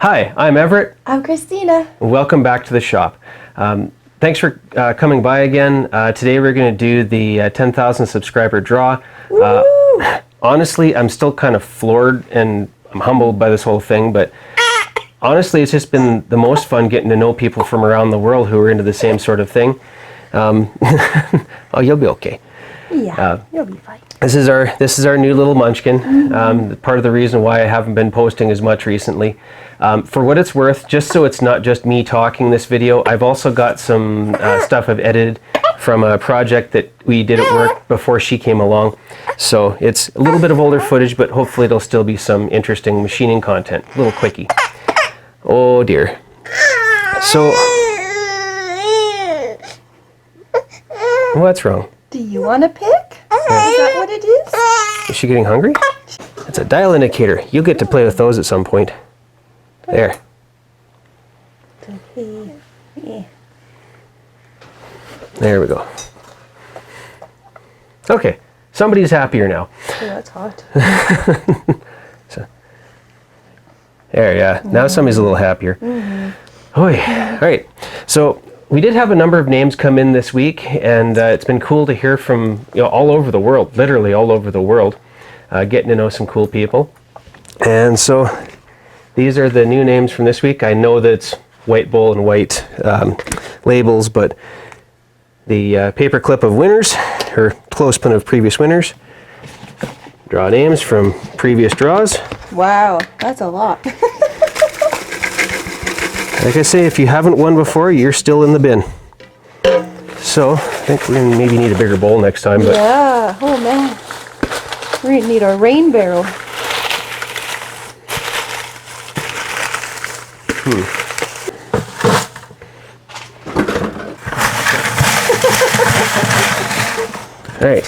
Hi, I'm Everett. I'm Christina. Welcome back to the shop. Thanks for coming by again. Today we're going to do the 10,000 subscriber draw. Honestly, I'm still kind of floored and I'm humbled by this whole thing, but honestly, it's just been the most fun getting to know people from around the world who are into the same sort of thing. Oh, you'll be okay. Yeah, you'll be fine. This is our new little munchkin. Part of the reason why I haven't been posting as much recently. For what it's worth, just so it's not just me talking this video, I've also got some stuff I've edited from a project that we did at work before she came along. So it's a little bit of older footage, but hopefully it'll still be some interesting machining content. A little quickie. Oh dear. So, what's wrong? Do you want to pick? Is that what it is? Is she getting hungry? It's a dial indicator. You'll get to play with those at some point. There. There we go. Okay, somebody's happier now. Oh, that's hot. So, there, yeah. Now somebody's a little happier. Oh, yeah. All right. So we did have a number of names come in this week, and it's been cool to hear from all over the world, literally all over the world, getting to know some cool people. And so these are the new names from this week. I know that it's white bowl and white labels, but the paper clip of winners, or clothespin of previous winners. Draw names from previous draws. Wow, that's a lot. Like I say, if you haven't won before, you're still in the bin. So, I think we're going to maybe need a bigger bowl next time. But yeah, oh man. We're going to need our rain barrel. All right.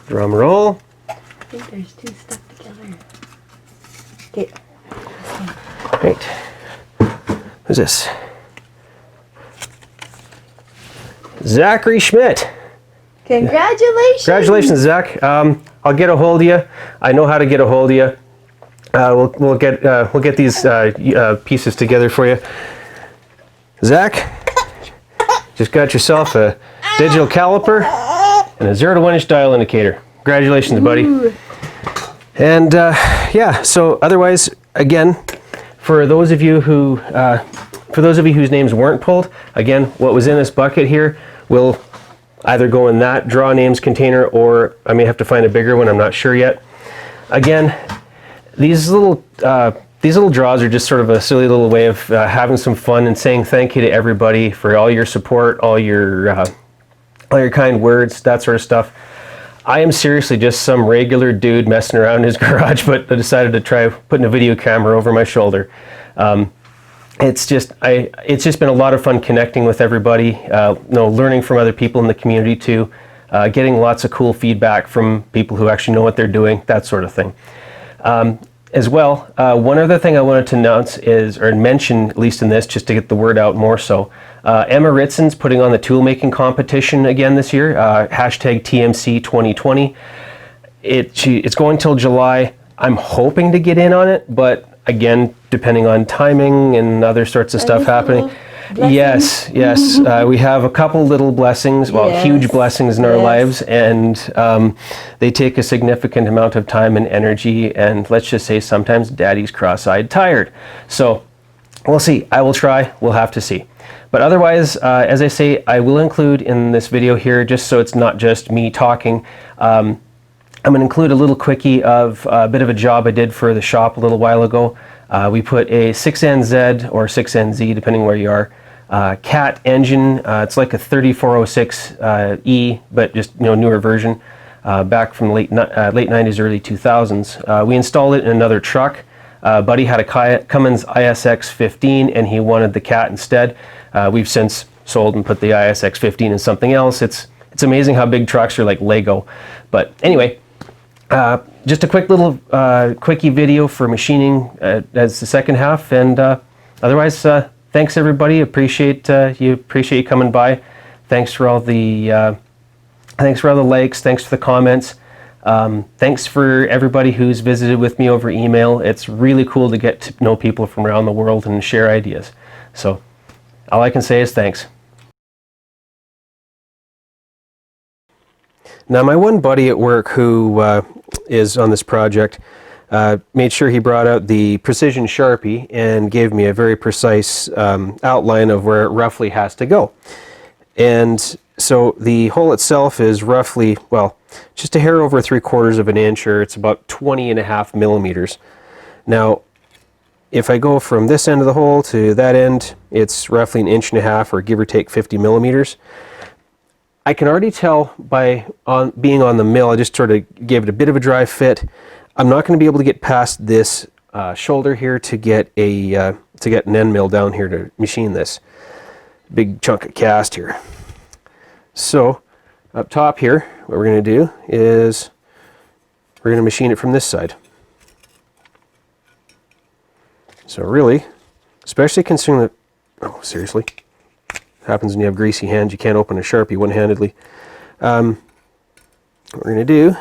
Drum roll. I think there's two stuck together. Okay. All right. Who's this? Zachary Schmidt. Congratulations. Congratulations, Zach. I'll get a hold of you. I know how to get a hold of you. We'll get these pieces together for you. Zach, just got yourself a digital caliper and a 0 to 1 inch dial indicator. Congratulations, buddy. Ooh. And yeah, so otherwise, again, for those of you whose names weren't pulled, again, what was in this bucket here will either go in that draw names container, or I may have to find a bigger one. I'm not sure yet. Again, these little draws are just sort of a silly little way of having some fun and saying thank you to everybody for all your support, all your kind words, that sort of stuff. I am seriously just some regular dude messing around in his garage, but I decided to try putting a video camera over my shoulder. It's just been a lot of fun connecting with everybody, learning from other people in the community too, getting lots of cool feedback from people who actually know what they're doing, that sort of thing. As well, one other thing I wanted to announce or mention, at least in this, just to get the word out more so, Emma Ritson's putting on the tool making competition again this year, hashtag TMC 2020. It's going till July. I'm hoping to get in on it, but again, depending on timing and other sorts of stuff happening. Yes. We have a couple little blessings, huge blessings in our lives, and they take a significant amount of time and energy, and let's just say sometimes daddy's cross-eyed tired. So we'll see. I will try. We'll have to see. But otherwise, as I say, I will include in this video here, just so it's not just me talking, I'm going to include a little quickie of a bit of a job I did for the shop a little while ago. We put a 6NZ or 6NZ, depending where you are, cat engine. It's like a 3406E, but just newer version, back from the late 90s, early 2000s. We installed it in another truck. Buddy had a Cummins ISX 15, and he wanted the cat instead. We've since sold and put the ISX 15 in something else. It's amazing how big trucks are like Lego. But anyway, just a quick little quickie video for machining as the second half, and otherwise, thanks everybody. Appreciate you coming by. Thanks for all the likes. Thanks for the comments. Thanks for everybody who's visited with me over email. It's really cool to get to know people from around the world and share ideas. So all I can say is thanks. Now, my one buddy at work who is on this project made sure he brought out the precision Sharpie and gave me a very precise outline of where it roughly has to go. And so the hole itself is roughly, well, just a hair over 3/4 of an inch, or it's about 20.5 millimeters. Now, if I go from this end of the hole to that end, it's roughly 1.5 inches, or give or take 50 millimeters. I can already tell by being on the mill, I just sort of gave it a bit of a dry fit. I'm not going to be able to get past this shoulder here to get an end mill down here to machine this big chunk of cast here. So up top here, what we're going to do is we're going to machine it from this side. So really, especially considering that, oh seriously, happens when you have greasy hands, you can't open a Sharpie one-handedly. What we're going to do,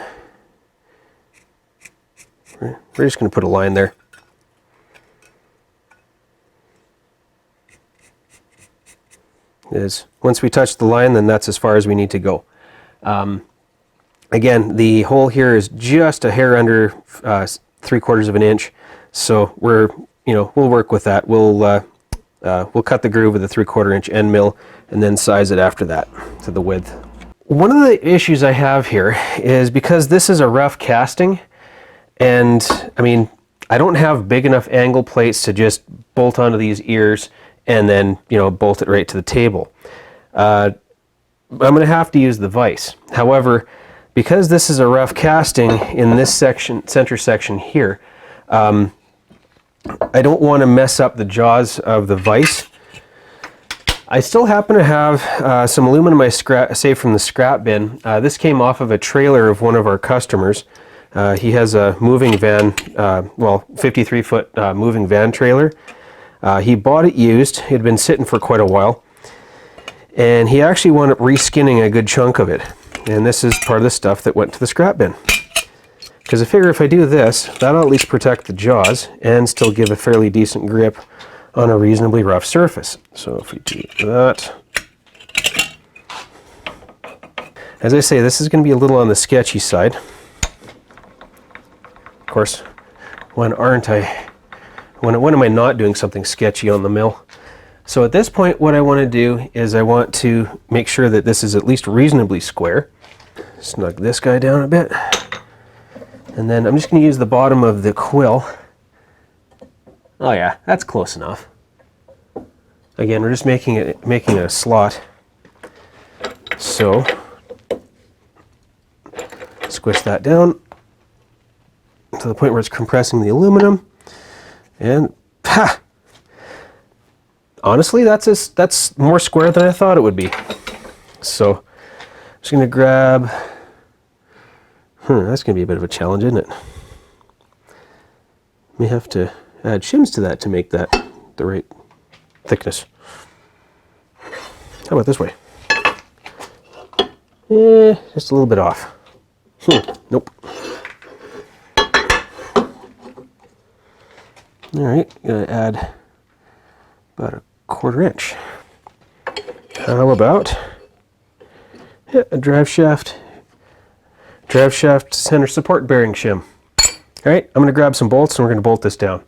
we're just going to put a line there. Once we touch the line, then that's as far as we need to go. Again, the hole here is just a hair under 3/4 of an inch, so we'll work with that. We'll cut the groove with a 3/4 inch end mill and then size it after that to the width. One of the issues I have here is because this is a rough casting, and I mean, I don't have big enough angle plates to just bolt onto these ears and then, bolt it right to the table. I'm going to have to use the vise. However, because this is a rough casting in this center section here, I don't want to mess up the jaws of the vise. I still happen to have some aluminum I saved from the scrap bin. This came off of a trailer of one of our customers. He has a moving van, 53-foot moving van trailer. He bought it used. It had been sitting for quite a while. And he actually wound up reskinning a good chunk of it. And this is part of the stuff that went to the scrap bin. Because I figure if I do this, that'll at least protect the jaws and still give a fairly decent grip on a reasonably rough surface. So if we do that. As I say, this is going to be a little on the sketchy side. Of course, when am I not doing something sketchy on the mill? So at this point, what I want to do is I want to make sure that this is at least reasonably square. Snug this guy down a bit. And then I'm just going to use the bottom of the quill. Oh yeah, that's close enough. Again, we're just making a slot. So, squish that down to the point where it's compressing the aluminum. And, ha! Honestly, that's more square than I thought it would be. So, I'm just going to grab... that's going to be a bit of a challenge, isn't it? May have to add shims to that to make that the right thickness. How about this way? Just a little bit off. Nope. All right, gonna add about 1/4 inch. How about a drive shaft center support bearing shim. All right, I'm going to grab some bolts and we're going to bolt this down.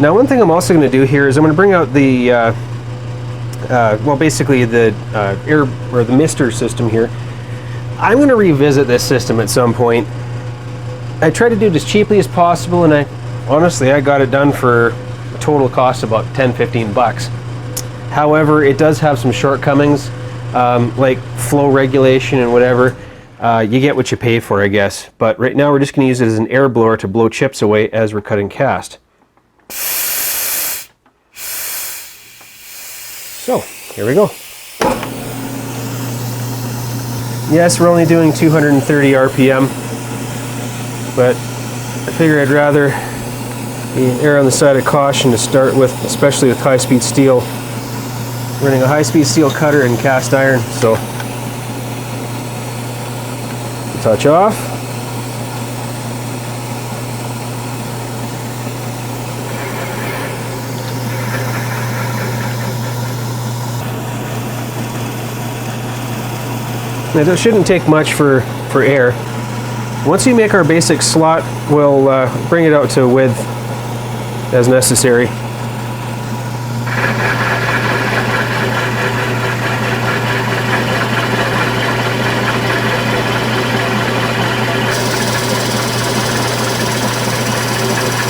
Now, one thing I'm also going to do here is I'm going to bring out the, basically the air or the mister system here. I'm going to revisit this system at some point. I try to do it as cheaply as possible, and honestly, I got it done for a total cost of about $10-15. However, it does have some shortcomings, like flow regulation and whatever. You get what you pay for, I guess. But right now we're just going to use it as an air blower to blow chips away as we're cutting cast. So, here we go. Yes, we're only doing 230 RPM, but I figure I'd rather err on the side of caution to start with, especially with high-speed steel. We're running a high-speed steel cutter and cast iron, so touch off. It shouldn't take much for air. Once we make our basic slot, we'll bring it out to width as necessary.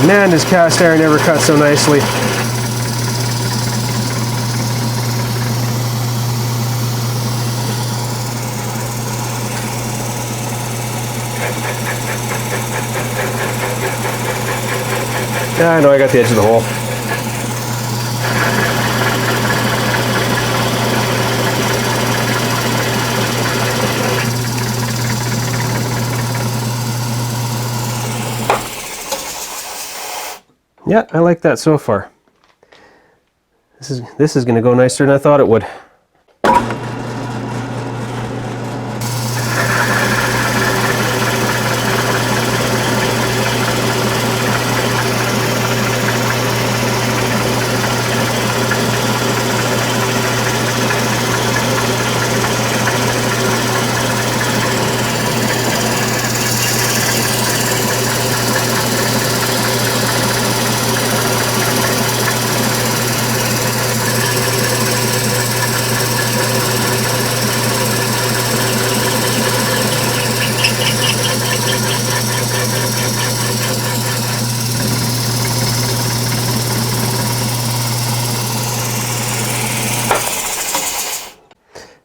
Man, does cast iron ever cut so nicely. I know I got the edge of the hole. Yeah, I like that so far. This is going to go nicer than I thought it would.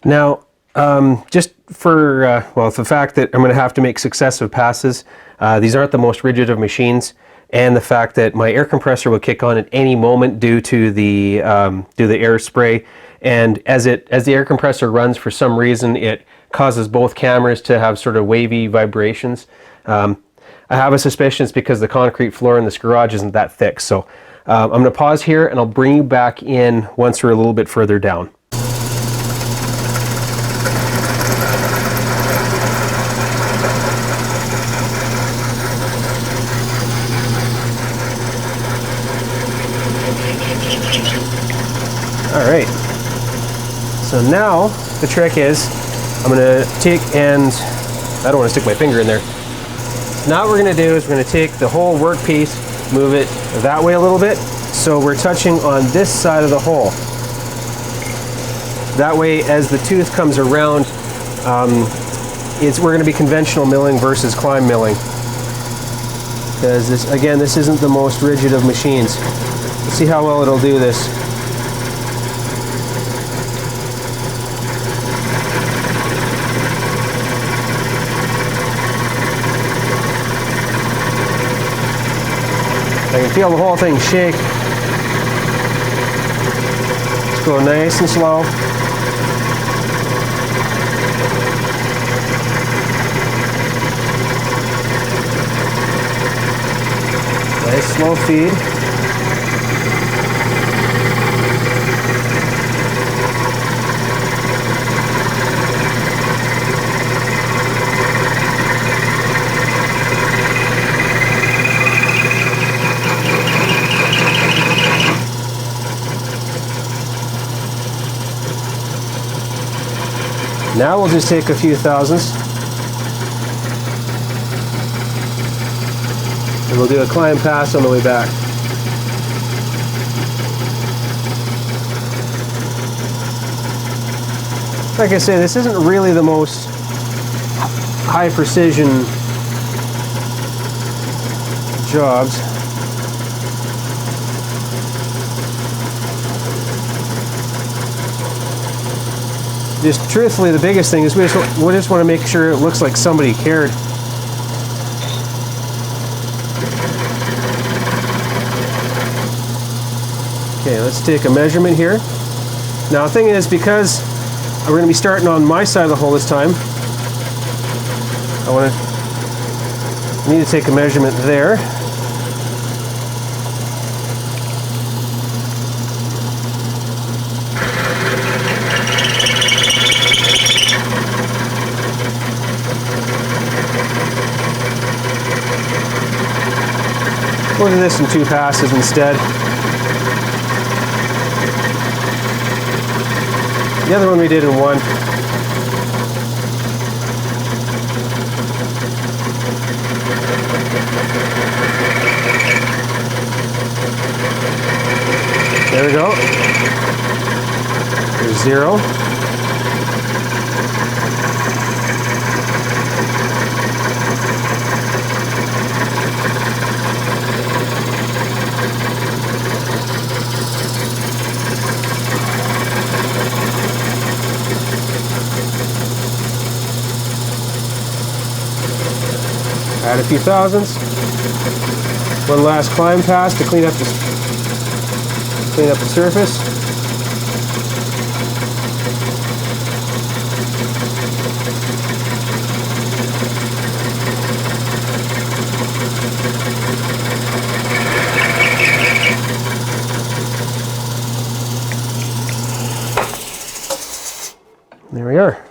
Now, just for the fact that I'm going to have to make successive passes, these aren't the most rigid of machines, and the fact that my air compressor will kick on at any moment due to the air spray, and as the air compressor runs, for some reason it causes both cameras to have sort of wavy vibrations. I have a suspicion it's because the concrete floor in this garage isn't that thick. So I'm going to pause here and I'll bring you back in once we're a little bit further down. All right, so now the trick is I'm going to take, and I don't want to stick my finger in there. Now what we're going to do is we're going to take the whole workpiece, move it that way a little bit, so we're touching on this side of the hole. That way, as the tooth comes around, we're going to be conventional milling versus climb milling. Because this isn't the most rigid of machines. Let's see how well it'll do this. I can feel the whole thing shake. Just go nice and slow. Nice slow feed. Now we'll just take a few thousandths and we'll do a climb pass on the way back. Like I say, this isn't really the most high precision jobs. Just truthfully, the biggest thing is we just want to make sure it looks like somebody cared. Okay, let's take a measurement here. Now the thing is, because we're going to be starting on my side of the hole this time, I need to take a measurement there. We'll do this in 2 passes instead. The other one we did in 1. 0. Add a few thousandths. One last climb pass to clean up the surface. There we are.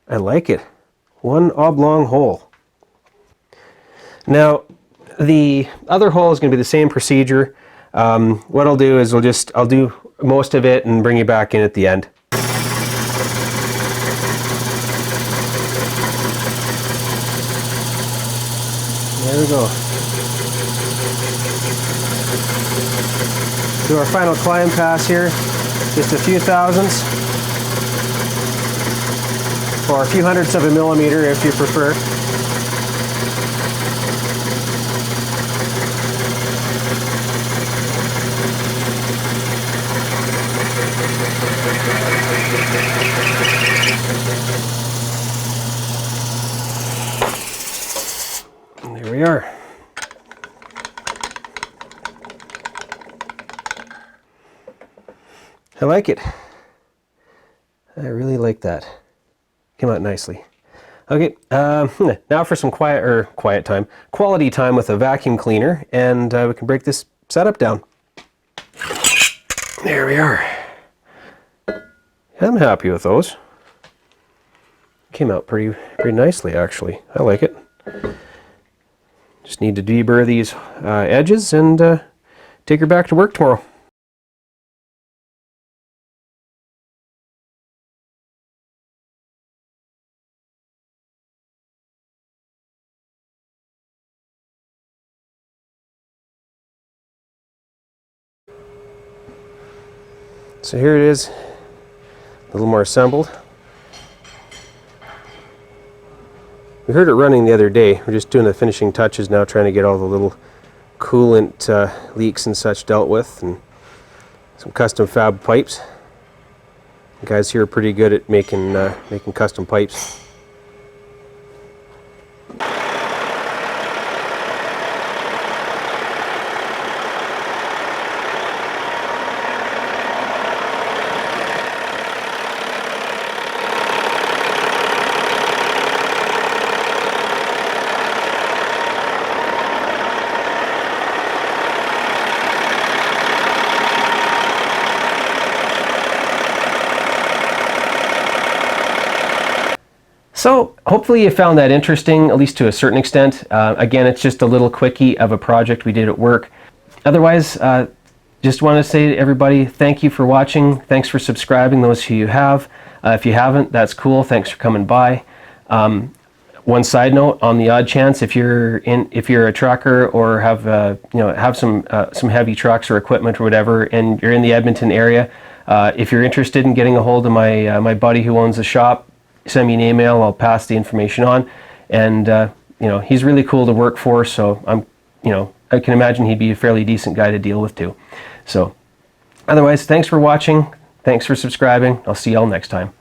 I like it. One oblong hole. Now, the other hole is going to be the same procedure. What I'll do is I'll do most of it and bring you back in at the end. There we go. Do our final climb pass here. Just a few thousandths. Or a few hundredths of a millimeter if you prefer. And there we are. I like it. I really like that. Came out nicely. Okay, now for some quality time with a vacuum cleaner, and we can break this setup down. There we are. I'm happy with those. Came out pretty nicely, actually. I like it. Just need to deburr these edges and take her back to work tomorrow. So here it is, a little more assembled. We heard it running the other day. We're just doing the finishing touches now, trying to get all the little coolant leaks and such dealt with, and some custom fab pipes. The guys here are pretty good at making custom pipes. So hopefully you found that interesting, at least to a certain extent. Again, it's just a little quickie of a project we did at work. Otherwise, just want to say to everybody, thank you for watching. Thanks for subscribing, those who you have. If you haven't, that's cool. Thanks for coming by. One side note, on the odd chance, if you're a trucker or have some heavy trucks or equipment or whatever, and you're in the Edmonton area, if you're interested in getting a hold of my buddy who owns the shop, send me an email. I'll pass the information on, and he's really cool to work for. So I can imagine he'd be a fairly decent guy to deal with too. So, otherwise, thanks for watching. Thanks for subscribing. I'll see y'all next time.